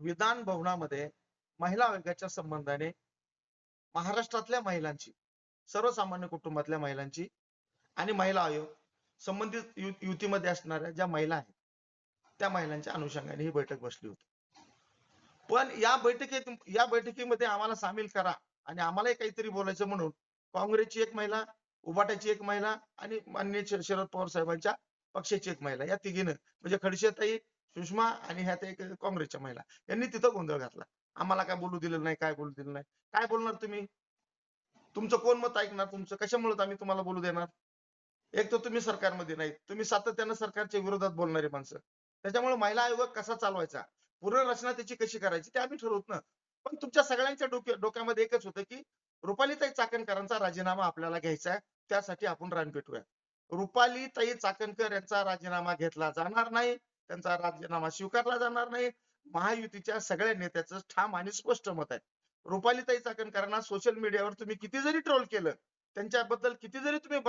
विधान भवनामध्ये महिला आयोगाच्या संबंधाने महाराष्ट्रातल्या महिलांची, सर्वसामान्य कुटुंबातल्या महिलांची आणि महिला आयोग संबंधित युतीमध्ये असणाऱ्या ज्या महिला आहेत त्या महिलांच्या अनुषंगाने ही बैठक बसली होती. पण या बैठकीमध्ये आम्हाला सामील करा आणि आम्हालाही काहीतरी बोलायचं म्हणून काँग्रेसची एक महिला, उभाटाची एक महिला आणि माननीय शरद पवार साहेबांच्या पक्षाची एक महिला, या तिघीनं म्हणजे खडसेताई, सुषमा आणि ह्या त्या काँग्रेसच्या महिला यांनी तिथं गोंधळ घातला. आम्हाला काय बोलू दिलं नाही, काय बोलू दिलं नाही. काय बोलणार तुम्ही? तुमचं कोण मत ऐकणार? तुमचं कशामुळे आम्ही तुम्हाला बोलू देणार? एक तर तुम्ही सरकारमध्ये नाहीत, तुम्ही सातत्यानं सरकारच्या विरोधात बोलणारी माणसं. त्याच्यामुळे महिला आयोग कसा चालवायचा, पुनर्रचना त्याची कशी करायची ते आम्ही ठरवत ना. पण तुमच्या सगळ्यांच्या डोक्यामध्ये एकच होतं की रुपालीताई चाकणकरांचा राजीनामा आपल्याला घ्यायचा आहे, त्यासाठी आपण रान पेटूया. रुपालीताई चाकणकर यांचा राजीनामा घेतला जाणार नाही, त्यांचा राजीनामा स्वीकारला जाणार नाही. महायुतीच्या सगळ्या नेत्याचं ठाम आणि स्पष्ट मत आहे. रुपालीताई चाकणकरांना सोशल मीडियावर तुम्ही किती जरी ट्रोल केलं, त्यांच्याबद्दल किती जरी तुम्ही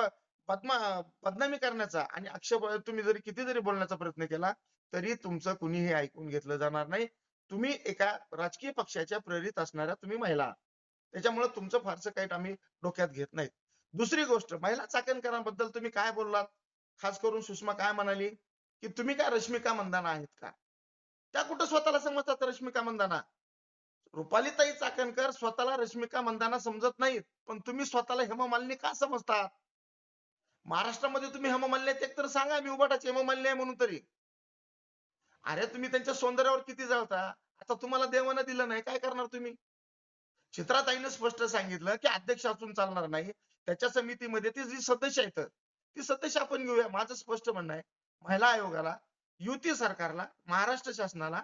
बदनामी करण्याचा आणि आक्षेप तुम्ही जरी किती जरी बोलण्याचा प्रयत्न केला, तरी तुमचं कुणीही ऐकून घेतलं जाणार नाही. तुम्ही एका राजकीय पक्षाच्या प्रेरित असणाऱ्या तुम्ही महिला आहात. त्याच्यामुळे तुमचं फारसं काही आम्ही डोक्यात घेत नाहीत. दुसरी गोष्ट, महिला चाकणकरांबद्दल तुम्ही काय बोललात? खास करून सुषमा काय म्हणाली, की तुम्ही काय रश्मिका मंदाना आहेत का? त्या कुठं स्वतःला समजतात रश्मिका मंदाना? रुपालीताई चाकणकर स्वतःला रश्मिका मंदाना समजत नाहीत, पण तुम्ही स्वतःला हेमा मालिनी का समजतात? महाराष्ट्रामध्ये तुम्ही हेममालिनी आहेत एक तर सांगा, मी उबाटाची हेममालिनी आहे म्हणून तरी. अरे तुम्ही त्यांच्या सौंदर्यावर किती जळता. आता तुम्हाला देवानं दिलं नाही, काय करणार तुम्ही? चित्राताईनं स्पष्ट सांगितलं की अध्यक्ष असून चालणार नाही. त्याच्या समितीमध्ये ती जी सदस्य आहेत, ती सदस्य आपण घेऊया. माझं स्पष्ट म्हणणं आहे, महिला आयोगाला, युती सरकारला, महाराष्ट्र शासनाला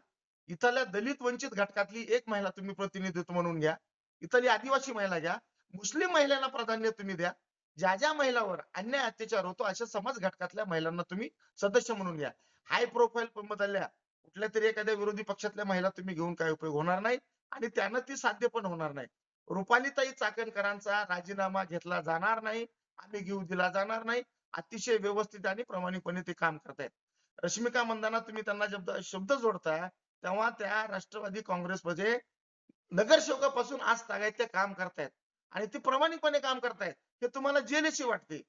इथल्या दलित वंचित घटकातली एक महिला तुम्ही प्रतिनिधित्व म्हणून घ्या. इथली आदिवासी महिला घ्या. मुस्लिम महिलांना प्राधान्य तुम्ही द्या. ज्या ज्या महिलावर अन्याय अत्याचार होतो अशा समाज घटकातल्या महिलांना तुम्ही सदस्य म्हणून घ्या. हाय प्रोफाईल मधल्या कुठल्या तरी एखाद्या विरोधी पक्षातल्या महिला तुम्ही घेऊन काय उपयोग होणार नाही आणि त्यानं ती साध्य पण होणार नाही. रुपालीताई चाकणकरांचा राजीनामा घेतला जाणार नाही. आम्ही घेऊ दिला जाणार नाही. अतिशय व्यवस्थित आणि प्रामाणिकपणे ते काम करतायत. रश्मिका मंदाना तुम्ही त्यांना शब्द जोडता, तेव्हा त्या राष्ट्रवादी काँग्रेसमध्ये नगरसेवकापासून आज तागायत ते काम करतायत आणि ते प्रामाणिकपणे काम करतायत. हे तुम्हाला जेलशी वाटते.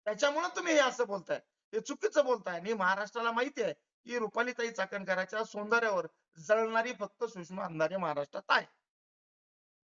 त्याच्यामुळे तुम्ही हे असं बोलताय. हे चुकीचं बोलताय आणि महाराष्ट्राला माहिती आहे, की रुपालीताई चाकणकरांच्या सौंदर्यावर जळणारी फक्त सुषमा अंधारे महाराष्ट्रात आहे.